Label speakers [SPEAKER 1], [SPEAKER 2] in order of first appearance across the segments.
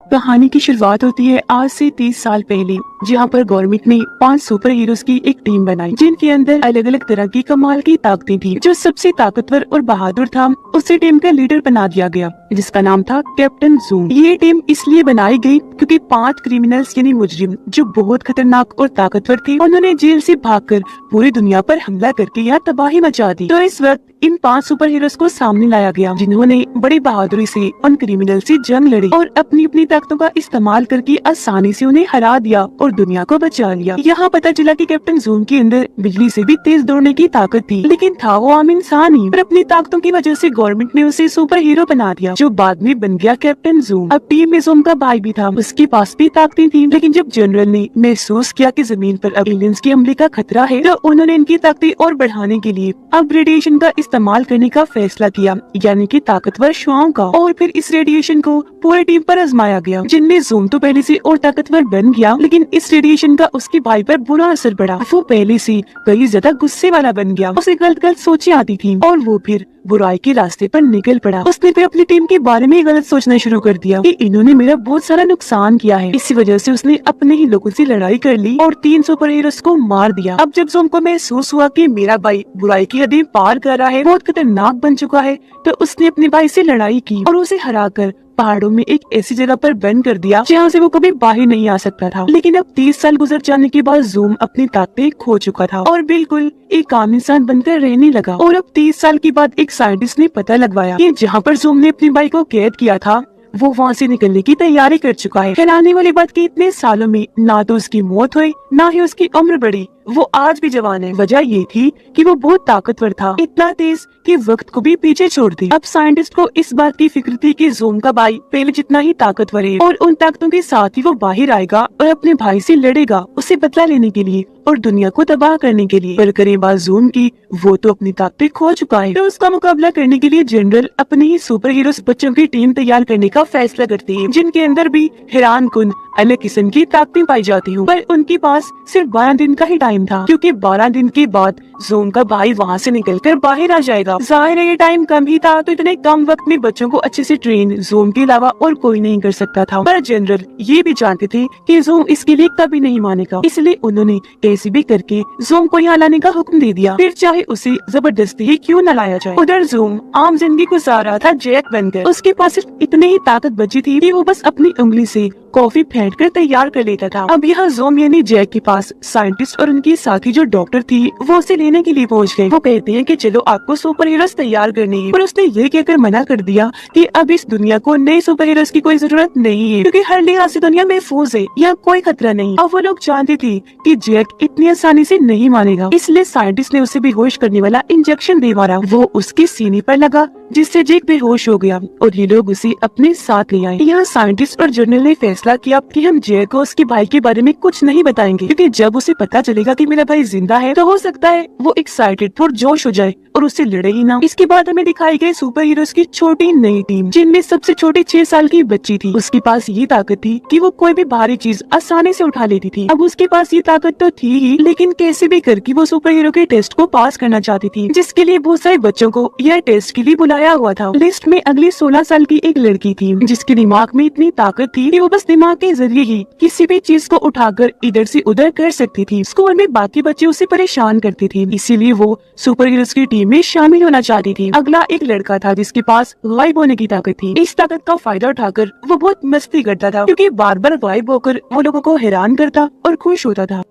[SPEAKER 1] कहानी की शुरुआत होती है आज से 30 साल पहले, जहाँ पर गवर्नमेंट ने 5 सुपर हीरोज की एक टीम बनाई, जिनके अंदर अलग अलग तरह की कमाल की ताकतें थी। जो सबसे ताकतवर और बहादुर था, उसे टीम का लीडर बना दिया गया, जिसका नाम था कैप्टन जूम। ये टीम इसलिए बनाई गई क्योंकि 5 क्रिमिनल्स यानी मुजरिम जो बहुत खतरनाक और ताकतवर थे, उन्होंने जेल से भागकर पूरी दुनिया पर हमला करके यहाँ तबाही मचा दी। तो इस वक्त इन 5 सुपर हीरोज को सामने लाया गया, जिन्होंने बड़ी बहादुरी से उन क्रिमिनल से जंग लड़ी और अपनी अपनी ताकतों का इस्तेमाल करके आसानी से उन्हें हरा दिया और दुनिया को बचा लिया। यहाँ पता चला कि कैप्टन जूम के अंदर बिजली से भी तेज दौड़ने की ताकत थी, लेकिन था वो आम इंसान ही। पर अपनी ताकतों की वजह से गवर्नमेंट ने उसे सुपर हीरो बना दिया, जो बाद में बन गया कैप्टन जूम। अब टीम में जूम का भाई भी था, उसके पास भी ताकतें थी, लेकिन जब जनरल ने महसूस किया कि जमीन पर अब एलियंस के हमले का खतरा है, तो उन्होंने इनकी ताकतें और बढ़ाने के लिए अब रेडिएशन का इस्तेमाल करने का फैसला किया, यानी कि ताकतवर शुआओं का। और फिर इस रेडिएशन को पूरी टीम पर आजमाया गया, जिनमें जूम तो पहले से और ताकतवर बन गया, लेकिन इस रेडिएशन का उसके भाई पर बुरा असर पड़ा। वो पहले से कई ज्यादा गुस्से वाला बन गया, उसे गलत गलत सोचें आती थी और वो फिर बुराई के रास्ते पर निकल पड़ा। उसने फिर अपनी टीम के बारे में गलत सोचना शुरू कर दिया कि इन्होंने मेरा बहुत सारा नुकसान किया है। इसी वजह से उसने अपने ही लोगों से लड़ाई कर ली और 3 सुपर हीरोज को मार दिया। अब जब जूम को महसूस हुआ कि मेरा भाई बुराई की हदें पार कर रहा है, बहुत खतरनाक बन चुका है, तो उसने अपने भाई से लड़ाई की और उसे हराकर पहाड़ों में एक ऐसी जगह पर बंद कर दिया जहाँ से वो कभी बाहर नहीं आ सकता था। लेकिन अब 30 साल गुजर जाने के बाद जूम अपनी ताकतें खो चुका था और बिल्कुल एक आम इंसान बनकर रहने लगा। और अब 30 साल के बाद एक साइंटिस्ट ने पता लगवाया कि जहाँ पर जूम ने अपने भाई को कैद किया था, वो वहाँ से निकलने की तैयारी कर चुका है। हैरानी वाली बात कि इतने सालों में ना तो उसकी मौत हुई, ना ही उसकी उम्र बढ़ी, वो आज भी जवान है। वजह ये थी कि वो बहुत ताकतवर था, इतना तेज कि वक्त को भी पीछे छोड़ दी। अब साइंटिस्ट को इस बात की फिक्र थी कि जूम का भाई पहले जितना ही ताकतवर है और उन ताकतों के साथ ही वो बाहर आएगा और अपने भाई से लड़ेगा, उसे बदला लेने के लिए और दुनिया को तबाह करने के लिए। पर करें बात जूम की, वो तो अपनी ताकतें खो चुका है। तो उसका मुकाबला करने के लिए जनरल अपने ही सुपर हीरोज बच्चों की टीम तैयार करने का फैसला करती है, जिनके अंदर भी हैरान कुन अलग किस्म की ताकतें पाई जाती हूँ। पर उनके पास सिर्फ 12 दिन का ही टाइम था, क्योंकि 12 दिन के बाद जूम का भाई वहाँ से निकलकर बाहर आ जाएगा। जाहिर है ये टाइम कम ही था, तो इतने कम वक्त में बच्चों को अच्छे से ट्रेन जूम के अलावा और कोई नहीं कर सकता था। पर जनरल ये भी जानते थे कि जूम इसके लिए कभी नहीं मानेगा, इसलिए उन्होंने कैसे भी करके जूम को यहाँ लाने का हुक्म दे दिया, फिर चाहे उसे जबरदस्ती ही क्यों न लाया जाए। उधर जूम आम जिंदगी गुजार रहा था जैक बनकर। उसके पास सिर्फ इतनी ही ताकत बची थी कि वो बस अपनी उंगली से कॉफी फेंट कर तैयार कर लेता था। अब यहाँ जूम यानी जैक के पास साइंटिस्ट और उनकी साथी जो डॉक्टर थी, वो उसे लेने के लिए पहुँच गए। वो कहते हैं कि चलो आपको सुपर हीरोज तैयार करने हैं, पर उसने ये कहकर मना कर दिया कि अब इस दुनिया को नए सुपर हीरोज की कोई जरूरत नहीं है, क्योंकि हर लिहाज से दुनिया महफूज है, यहाँ कोई खतरा नहीं। अब वो लोग जानते थे कि जैक इतनी आसानी से नहीं मानेगा, इसलिए साइंटिस्ट ने उसे बेहोश करने वाला इंजेक्शन दे मारा। वो उसके सीने पर लगा, जिससे जैक बेहोश हो गया और ये लोग उसे अपने साथ ले आए। यहाँ साइंटिस्ट और जनरल ने फैसला किया कि हम जैक को उसके भाई के बारे में कुछ नहीं बताएंगे, क्योंकि जब उसे पता चलेगा कि मेरा भाई जिंदा है, तो हो सकता है वो एक्साइटेड और जोश हो जाए और उससे लड़े ही ना। इसके बाद हमें दिखाई गई सुपर हीरोज की छोटी नई टीम, जिनमें सबसे छोटी 6 साल की बच्ची थी। उसके पास ये ताकत थी कि वो कोई भी भारी चीज आसानी से उठा लेती थी। अब उसके पास ये ताकत तो थी ही, लेकिन कैसे भी करके वो सुपर हीरो के टेस्ट को पास करना चाहती थी, जिसके लिए बहुत सारे बच्चों को यह टेस्ट के लिए बुलाया हुआ था। लिस्ट में अगली 16 साल की एक लड़की थी, जिसके दिमाग में इतनी ताकत थी कि वो बस दिमाग के जरिए ही किसी भी चीज को उठाकर इधर से उधर कर सकती थी। स्कूल में बाकी बच्चे उसे परेशान करते थे, इसीलिए वो सुपर हीरोज की टीम में शामिल होना चाहती थी। अगला एक लड़का था जिसके पास गायब होने की ताकत थी। इस ताकत का फायदा उठाकर वो बहुत मस्ती करता था, क्योंकि बार बार गायब होकर वो लोगों को हैरान करता और खुश होता था।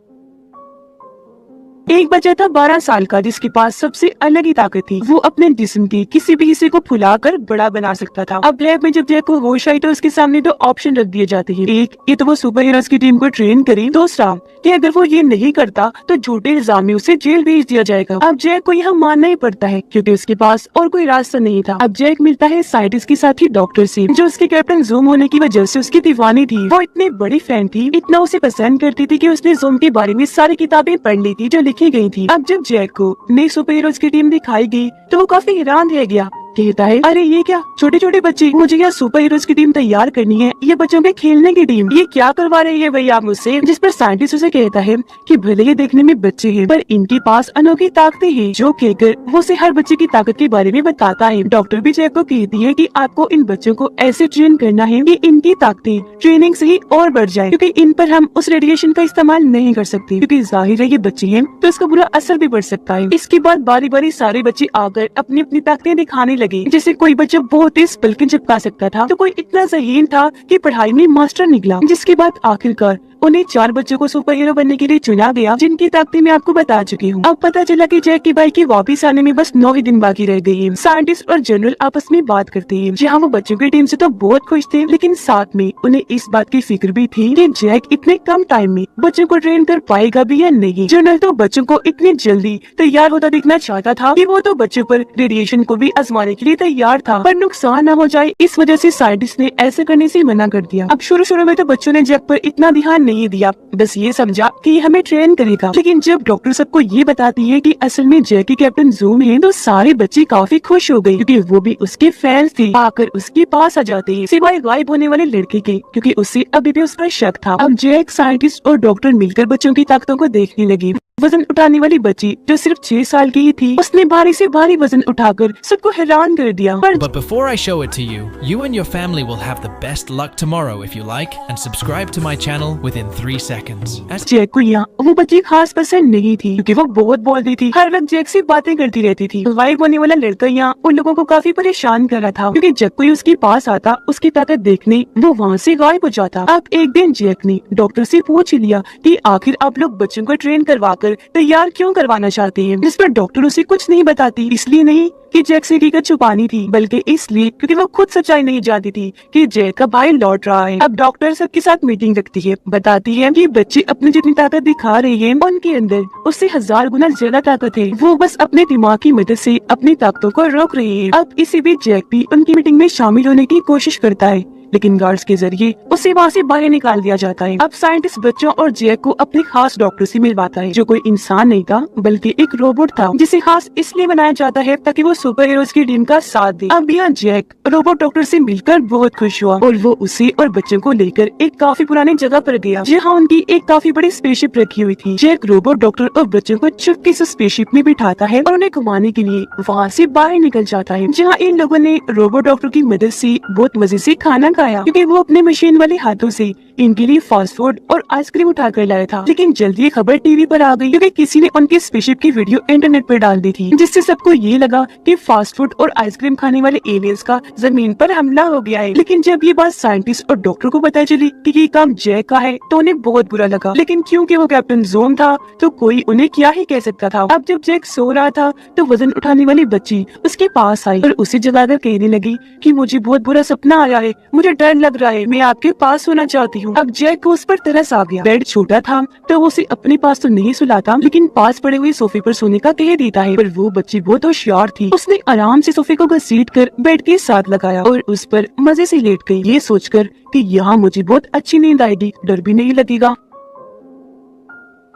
[SPEAKER 1] एक बच्चा था 12 साल का, जिसके पास सबसे अलग ही ताकत थी। वो अपने जिस्म के किसी भी हिस्से को फुलाकर बड़ा बना सकता था। अब लैब में जब जैक को होश आई, तो उसके सामने 2 ऑप्शन रख दिए जाते हैं। एक, ये तो वो सुपर हीरोज की टीम को ट्रेन करे। दूसरा, कि अगर वो ये नहीं करता तो झूठे इल्जाम में उसे जेल भेज दिया जाएगा। अब जैक को यहाँ मानना ही पड़ता है, क्योंकि उसके पास और कोई रास्ता नहीं था। अब जैक मिलता है साइंटिस्ट के साथ ही डॉक्टर से, जो उसके कैप्टन जूम होने की वजह से उसकी दीवानी थी। वो इतनी बड़ी फैन थी, इतना उसे पसंद करती थी कि उसने जूम के बारे में सारी किताबें पढ़ ली थी जो लिखी गई थी। अब जब जैक को नई सुपर हीरोज की टीम दिखाई गई, तो वो काफी हैरान रह गया कहता है, अरे ये क्या, छोटे छोटे बच्चे, मुझे यहाँ सुपर हीरोज की टीम तैयार करनी है, ये बच्चों के खेलने की टीम, ये क्या करवा रही है भैया आप मुझसे। जिस पर साइंटिस्ट उसे कहता है कि भले ये देखने में बच्चे हैं, पर इनके पास अनोखी ताकतें हैं, जो कहकर वो उसे हर बच्चे की ताकत के बारे में बताता है। डॉक्टर भी जैक को कहती है कि आपको इन बच्चों को ऐसे ट्रेन करना है कि इनकी ताकतें ट्रेनिंग से ही और बढ़ जाए, क्योंकि इन पर हम उस रेडिएशन का इस्तेमाल नहीं कर सकते, क्योंकि जाहिर है ये बच्चे हैं तो इसका बुरा असर भी पड़ सकता है। इसके बाद बारी बारी सारे बच्चे आकर अपनी अपनी ताकतें दिखाने लगे। जैसे कोई बच्चा बहुत तेज पलकें चिपका सकता था, तो कोई इतना ज़हीन था कि पढ़ाई में मास्टर निकला। जिसके बाद आखिरकार उन्हें 4 बच्चों को सुपर हीरो बनने के लिए चुना गया, जिनकी ताकतें मैं आपको बता चुकी हूँ। अब पता चला कि जैक की भाई के वापिस आने में बस 9 ही दिन बाकी रह गए हैं। साइंटिस्ट और जनरल आपस में बात करते हैं। जहाँ वो बच्चों की टीम से तो बहुत खुश थे, लेकिन साथ में उन्हें इस बात की फिक्र भी थी कि जैक इतने कम टाइम में बच्चों को ट्रेन कर पाएगा भी या नहीं। जनरल तो बच्चों को इतनी जल्दी तैयार होता देखना चाहता था कि वो तो बच्चों पर रेडिएशन को भी आजमाने के लिए तैयार था, पर नुकसान न हो जाए इस वजह से साइंटिस्ट ने ऐसे करने से मना कर दिया। अब शुरू में तो बच्चों ने जैक पर इतना ध्यान नहीं दिया, बस ये समझा कि हमें ट्रेन करेगा। लेकिन जब डॉक्टर सबको ये बताती है कि असल में जैक की कैप्टन जूम है, तो सारे बच्चे काफी खुश हो गए, क्योंकि वो भी उसके फैंस थे। आकर उसके पास आ जाते हैं, सिवाय गायब होने वाले लड़के के, क्योंकि उससे अभी भी उस पर शक था। अब जैक, साइंटिस्ट और डॉक्टर मिलकर बच्चों की ताकतों को देखने लगे। वजन उठाने वाली बच्ची जो सिर्फ 6 साल की ही थी, उसने भारी से भारी वजन उठाकर सबको हैरान कर दिया।
[SPEAKER 2] But before I show it to you, you and your family will have the best luck tomorrow if you like and subscribe to my channel within 3 seconds.
[SPEAKER 1] Jack को यहाँ वो बच्ची खास पसंद नहीं थी, क्योंकि वो बहुत बोलती थी, हर वक्त जैक से बातें करती रहती थी। गायब होने वाला लड़का यहाँ उन लोगों को काफी परेशान कर रहा था, क्योंकि जब कोई उसके पास आता उसकी ताकत देखने, वो वहाँ से गायब हो जाता। अब एक दिन जैक ने डॉक्टर से पूछ लिया कि आखिर आप लोग बच्चों को ट्रेन करवाकर तैयार क्यों करवाना चाहते हैं, जिस पर डॉक्टर उसे कुछ नहीं बताती। इसलिए नहीं कि जैक से हकीकत छुपानी थी, बल्कि इसलिए क्योंकि वो खुद सच्चाई नहीं जानती थी कि जैक का भाई लौट रहा है। अब डॉक्टर सबके साथ मीटिंग रखती है, बताती है कि बच्चे अपनी जितनी ताकत दिखा रहे हैं, उनके अंदर उससे 1000 गुना ज्यादा ताकत है। वो बस अपने दिमाग की मदद से अपनी ताकतों को रोक रहे हैं। अब इसी बीच जैक भी उनकी मीटिंग में शामिल होने की कोशिश करता है, लेकिन गार्ड्स के जरिए उसे वहाँ से बाहर निकाल दिया जाता है। अब साइंटिस्ट बच्चों और जैक को अपने खास डॉक्टर से मिलवाता है, जो कोई इंसान नहीं था बल्कि एक रोबोट था, जिसे खास इसलिए बनाया जाता है ताकि वो सुपर हीरोज की टीम का साथ दे। अब यहाँ जैक रोबोट डॉक्टर से मिलकर बहुत खुश हुआ और वो उसे और बच्चों को लेकर एक काफी पुरानी जगह पर गया, जहाँ उनकी एक काफी बड़ी स्पेसशिप रखी हुई थी। जैक रोबोट डॉक्टर और बच्चों को चुपके से स्पेसशिप में बिठाता है और उन्हें घुमाने के लिए वहाँ से बाहर निकल जाता है, जहाँ इन लोगों ने रोबोट डॉक्टर की मदद से बहुत मजे से खाना खाया, क्योंकि वो अपने मशीन वाले हाथों से इनके लिए फास्ट फूड और आइसक्रीम उठा कर लाया था। लेकिन जल्दी खबर टीवी पर आ गई, क्योंकि किसी ने उनकी स्पेसशिप की वीडियो इंटरनेट पर डाल दी थी, जिससे सबको ये लगा कि फास्ट फूड और आइसक्रीम खाने वाले एलियंस का जमीन पर हमला हो गया है। लेकिन जब ये बात साइंटिस्ट और डॉक्टर को पता चली कि ये काम जैक का है, तो उन्हें बहुत बुरा लगा। लेकिन क्योंकि वो कैप्टन जोम था, तो कोई उन्हें क्या ही कह सकता था। अब जब जैक सो रहा था, तो वजन उठाने वाली बच्ची उसके पास आई और उसे जगाकर कहने लगी कि मुझे बहुत बुरा सपना आया है, मुझे डर लग रहा है, मैं आपके पास सोना चाहती हूँ। अब जैक को उस पर तरस आ गया। बेड छोटा था तो वो उसे अपने पास तो नहीं सुलाता, लेकिन पास पड़े हुए सोफे पर सोने का कह देता है। पर वो बच्ची बहुत होशियार थी, उसने आराम से सोफे को घसीट कर बेड के साथ लगाया और उस पर मजे से लेट गई, ये सोचकर कि यहाँ मुझे बहुत अच्छी नींद आएगी, डर भी नहीं लगेगा।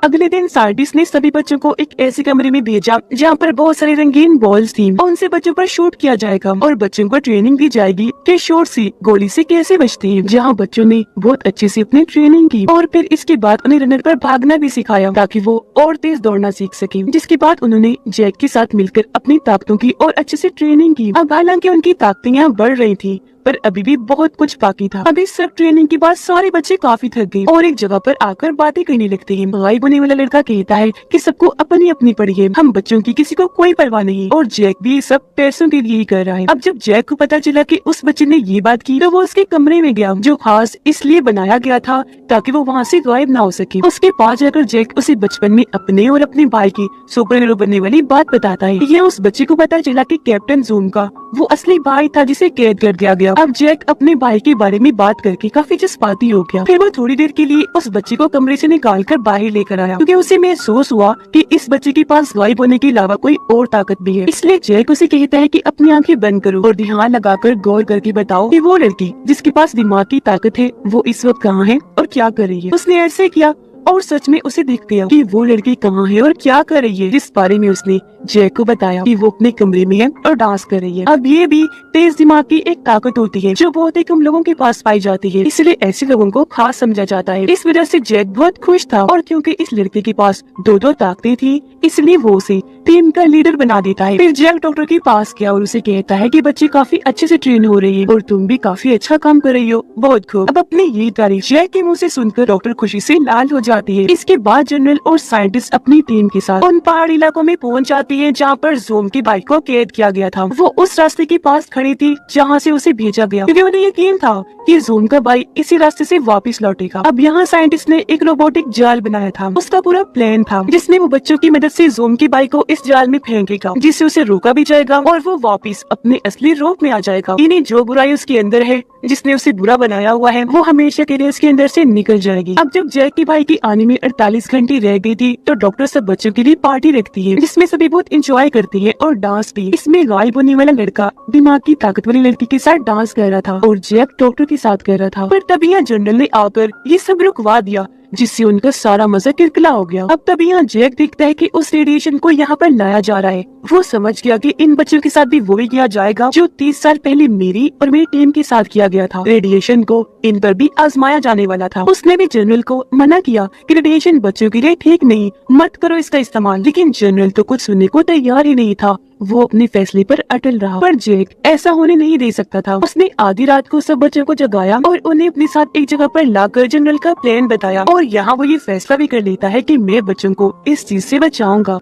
[SPEAKER 1] अगले दिन साइंटिस्ट ने सभी बच्चों को एक ऐसे कमरे में भेजा जहाँ पर बहुत सारे रंगीन बॉल्स थी, उनसे बच्चों पर शूट किया जाएगा और बच्चों को ट्रेनिंग दी जाएगी कि शॉट से गोली से कैसे बचते हैं। जहाँ बच्चों ने बहुत अच्छे से अपनी ट्रेनिंग की और फिर इसके बाद उन्हें रनर पर भागना भी सिखाया ताकि वो और तेज दौड़ना सीख सके। जिसके बाद उन्होंने जैक के साथ मिलकर अपनी ताकतों की और अच्छे से ट्रेनिंग की। अब हालांकि उनकी ताकतें यहाँ बढ़ रही थी, पर अभी भी बहुत कुछ बाकी था। अभी सब ट्रेनिंग के बाद सारे बच्चे काफी थक गए और एक जगह पर आकर बातें करने लगते हैं। गायब होने वाला लड़का कहता है कि सबको अपनी अपनी पड़ी है, हम बच्चों की किसी को कोई परवाह नहीं, और जैक भी सब पैसों के लिए ही कर रहा है। अब जब जैक को पता चला कि उस बच्चे ने ये बात की, तो वो उसके कमरे में गया, जो खास इसलिए बनाया गया था ताकि वो वहाँ से गायब ना हो सके। उसके पास जाकर जैक उसे बचपन में अपने और अपने भाई की सुपर हीरो बनने वाली बात बताता है। ये उस बच्चे को पता चला कि कैप्टन जूम का वो असली भाई था जिसे कैद कर दिया गया। अब जैक अपने भाई के बारे में बात करके काफी जज्बाती हो गया। फिर वो थोड़ी देर के लिए उस बच्चे को कमरे से निकालकर बाहर लेकर आया, क्योंकि उसे महसूस हुआ कि इस बच्चे के पास गायब होने के अलावा कोई और ताकत भी है। इसलिए जैक उसे कहता है कि अपनी आंखें बंद करो और ध्यान लगाकर गौर करके बताओ कि वो लड़की जिसके पास दिमाग की ताकत है वो इस वक्त कहाँ है और क्या कर रही है। उसने ऐसे किया और सच में उसे दिख गया कि वो लड़की कहाँ है और क्या कर रही है, जिस बारे में उसने जैक को बताया कि वो अपने कमरे में है और डांस कर रही है। अब ये भी तेज दिमाग की एक ताकत होती है जो बहुत ही कम लोगों के पास पाई जाती है, इसलिए ऐसे लोगों को खास समझा जाता है। इस वजह से जैक बहुत खुश था और क्योंकि इस लड़के के पास दो ताकतें थी इसलिए वो उसे टीम का लीडर बना देता है। फिर जैक डॉक्टर के पास गया और उसे कहता है कि बच्चे काफी अच्छे से ट्रेन हो रही है और तुम भी काफी अच्छा काम कर रही हो, बहुत खूब। अब अपनी ये तारीफ जैक के मुंह से सुनकर डॉक्टर खुशी से लाल हो जाती है। इसके बाद जनरल और साइंटिस्ट अपनी टीम के साथ उन पहाड़ी इलाकों में पहुंच जाती है जहाँ पर ज़ूम की बाइक को कैद किया गया था। वो उस रास्ते के पास खड़ी थी जहाँ से उसे भेजा गया, क्योंकि उन्हें यकीन था कि ज़ूम का बाइक इसी रास्ते से वापस लौटेगा। अब यहाँ साइंटिस्ट ने एक रोबोटिक जाल बनाया था। उसका पूरा प्लान था जिसमें वो बच्चों की मदद से ज़ूम की बाइक को इस जाल में फेंकेगा, जिससे उसे रोका भी जाएगा और वो वापस अपने असली रूप में आ जाएगा। यानी जो बुराई उसके अंदर है, जिसने उसे बुरा बनाया हुआ है, वो हमेशा के लिए उसके अंदर से निकल जाएगी। अब जब जैक की भाई की आने में 48 घंटे रह गई थी तो डॉक्टर सब बच्चों के लिए पार्टी रखती है जिसमें सभी बहुत एंजॉय करती है और डांस भी। इसमें गायब होने वाला लड़का दिमाग की ताकत वाली लड़की के साथ डांस कर रहा था और जैक डॉक्टर के साथ कर रहा था। पर तभी यहाँ जनरल ने आकर ये सब रुकवा दिया, जिससे उनका सारा मजा किरकिरा हो गया। अब तभी यहाँ जैक देखता है कि उस रेडिएशन को यहाँ पर लाया जा रहा है। वो समझ गया कि इन बच्चों के साथ भी वही किया जाएगा जो 30 साल पहले मेरी और मेरी टीम के साथ किया गया था। रेडिएशन को इन पर भी आजमाया जाने वाला था। उसने भी जनरल को मना किया कि रेडिएशन बच्चों के लिए ठीक नहीं, मत करो इसका इस्तेमाल। लेकिन जनरल तो कुछ सुनने को तैयार ही नहीं था। वो अपने फैसले पर अटल रहा। पर जैक ऐसा होने नहीं दे सकता था। उसने आधी रात को सब बच्चों को जगाया और उन्हें अपने साथ एक जगह पर लाकर जनरल का प्लान बताया। और यहाँ वो ये फैसला भी कर लेता है कि मैं बच्चों को इस चीज से बचाऊंगा।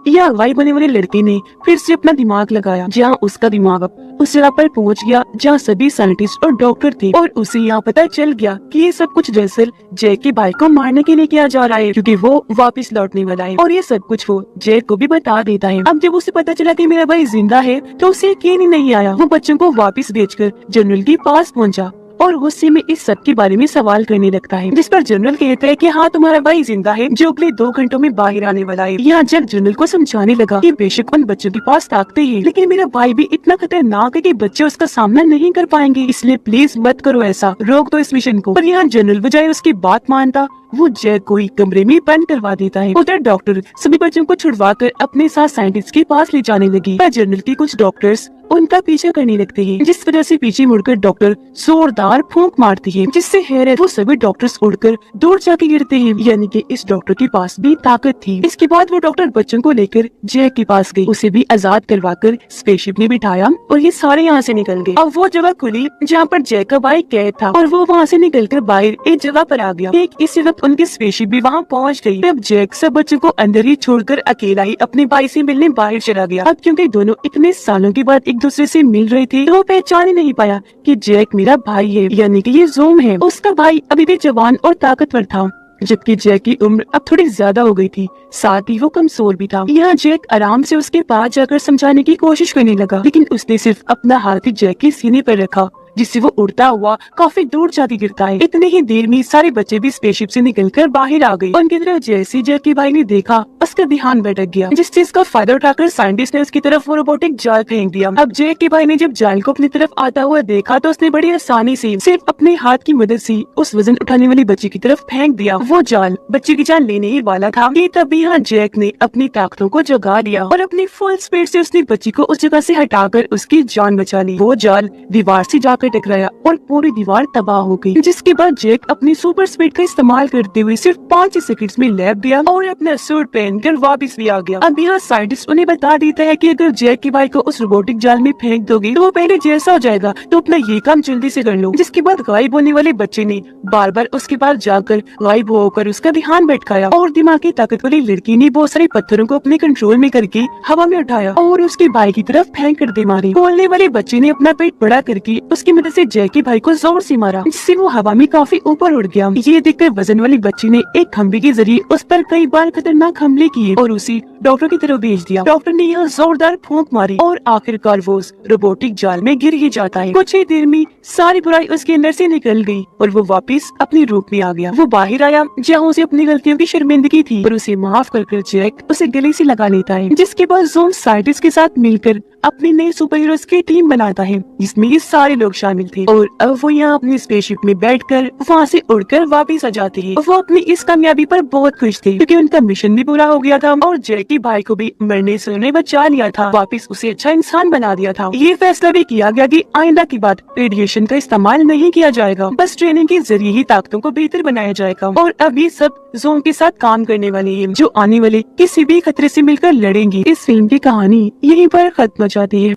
[SPEAKER 1] यह अगवाई बने वाले लड़के ने फिर से अपना दिमाग लगाया, जहाँ उसका दिमाग अब उस जगह पर पहुंच गया जहाँ सभी साइंटिस्ट और डॉक्टर थे। और उसे यहाँ पता चल गया कि ये सब कुछ दरअसल जैक के भाई को मारने के लिए किया जा रहा है, क्योंकि वो वापस लौटने वाला है। और ये सब कुछ वो जैक को भी बता देता है। अब जब उसे पता चला कि मेरा भाई जिंदा है तो उसे यकीन ही नहीं आया। वो बच्चों को वापस भेजकर जनरल के पास पहुंचा और गुस्से में इस सब के बारे में सवाल करने लगता है, जिस पर जनरल कहता है कि हाँ, तुम्हारा भाई जिंदा है जो अगले 2 घंटों में बाहर आने वाला है। यहाँ जब जनरल को समझाने लगा कि बेशक उन बच्चों के पास ताकतें हैं, लेकिन मेरा भाई भी इतना खतरनाक है कि बच्चे उसका सामना नहीं कर पाएंगे, इसलिए प्लीज मत करो ऐसा, रोक दो इस मिशन को। पर यहाँ जनरल बजाय उसकी बात मानता वो जैक को ही कमरे में बंद करवा देता है। उधर डॉक्टर सभी बच्चों को छुड़वाकर अपने साथ साइंटिस्ट के पास ले जाने लगी। पर जनरल के कुछ डॉक्टर्स उनका पीछा करने लगते हैं, जिस वजह से पीछे मुड़कर डॉक्टर जोरदार फूंक मारती है, जिससे हैरत वो सभी डॉक्टर्स उड़कर दूर जाके गिरते हैं। यानी कि इस डॉक्टर के पास भी ताकत थी। इसके बाद वो डॉक्टर बच्चों को लेकर जैक के पास गई, उसे भी आजाद करवाकर स्पेसशिप में बिठाया और ये सारे यहाँ से निकल गए। अब वो जगह खुली जहाँ पर जैक का भाई कैद था और वो वहाँ से निकलकर बाहर एक जगह पर आ गया। एक इसी वक्त उनकी स्पेसशिप भी वहाँ पहुँच गई। अब जैक सब बच्चों को अंदर ही छोड़कर अकेला ही अपने भाई से मिलने बाहर चला गया। अब क्योंकि दोनों इतने सालों के बाद एक दूसरे से मिल रहे थे तो वो पहचान ही नहीं पाया कि जैक मेरा भाई है, यानी कि ये ज़ूम है। उसका भाई अभी भी जवान और ताकतवर था, जबकि जैक की उम्र अब थोड़ी ज्यादा हो गई थी, साथ ही वो कमजोर भी था। यहाँ जैक आराम से उसके पास जाकर समझाने की कोशिश करने लगा, लेकिन उसने सिर्फ अपना हाथ ही जैक के सीने पर रखा, जिससे वो उड़ता हुआ काफी दूर जाके गिरता है। इतने ही देर में सारे बच्चे भी स्पेसशिप से निकलकर बाहर आ गए। उनकी तरफ जैसे जैक के भाई ने देखा, उसका ध्यान भटक गया, जिस चीज का फायदा उठाकर साइंटिस्ट ने उसकी तरफ वो रोबोटिक जाल फेंक दिया। अब जैक के भाई ने जब जाल को अपनी तरफ आता हुआ देखा तो उसने बड़ी आसानी से सिर्फ अपने हाथ की मदद से उस वजन उठाने वाली बच्ची की तरफ फेंक दिया। वो जाल बच्चे की जान लेने ही वाला था कि तभी यहाँ जैक ने अपनी ताकतों को जगा दिया और अपनी फुल स्पीड से उसने बच्ची को उस जगह से हटाकर उसकी जान बचा ली। वो जाल दीवार से जाकर टकराया और पूरी दीवार तबाह हो गई, जिसके बाद जैक अपनी सुपर स्पीड का इस्तेमाल करते हुए सिर्फ 5 सेकंड्स में लैब दिया और अपना सूट पहनकर वापस भी आ गया। अब यहाँ साइंटिस्ट उन्हें बता देता है कि अगर जैक के भाई को उस रोबोटिक जाल में फेंक दोगे तो वो पहले जैसा हो जाएगा, तो अपना ये काम जल्दी से कर लो। जिसके बाद गायब होने वाले बच्चे ने बार बार उसके पास जाकर गायब होकर उसका ध्यान भटकाया और दिमागी ताकत वाली लड़की ने बहुत सारे पत्थरों को अपने कंट्रोल में करके हवा में उठाया और उसके भाई की तरफ फेंक कर दे मारी। बोलने वाले बच्चे ने अपना पेट बड़ा करके उसकी मदद से जैक के भाई को जोर से मारा, जिससे वो हवा में काफी ऊपर उड़ गया। ये देखकर वजन वाली बच्ची ने एक खंभे के जरिए उस पर कई बार खतरनाक हमले किए और उसे डॉक्टर की तरफ भेज दिया। डॉक्टर ने यहाँ जोरदार फूंक मारी और आखिरकार वो रोबोटिक जाल में गिर ही जाता है। कुछ ही देर में सारी बुराई उसके अंदर से निकल गई और वो वापस अपने रूप में आ गया। वो बाहर आया जहाँ उसे अपनी गलतियों की शर्मिंदगी थी और उसे माफ कर जैक उसे गले से लगा लेता है, जिसके बाद ज़ूम साइंटिस्ट के साथ मिलकर अपनी नई सुपर हीरोज की टीम बनाता है जिसमें ये सारे लोग शामिल थे। और अब वो यहाँ अपनी स्पेसशिप में बैठकर वहाँ से उड़कर वापस आ जाते हैं। वो अपनी इस कामयाबी पर बहुत खुश थे क्योंकि उनका मिशन भी पूरा हो गया था और जैकी भाई को भी मरने से उन्हें बचा लिया था, वापस उसे अच्छा इंसान बना दिया था। ये फैसला भी किया गया कि आइंदा की बात रेडिएशन का इस्तेमाल नहीं किया जाएगा, बस ट्रेनिंग के जरिए ही ताकतों को बेहतर बनाया जाएगा। और अब ये सब जोन के साथ काम करने वाले हैं जो आने वाले किसी भी खतरे से मिलकर लड़ेंगे। इस फिल्म की कहानी यहीं पर खत्म हो जाती है।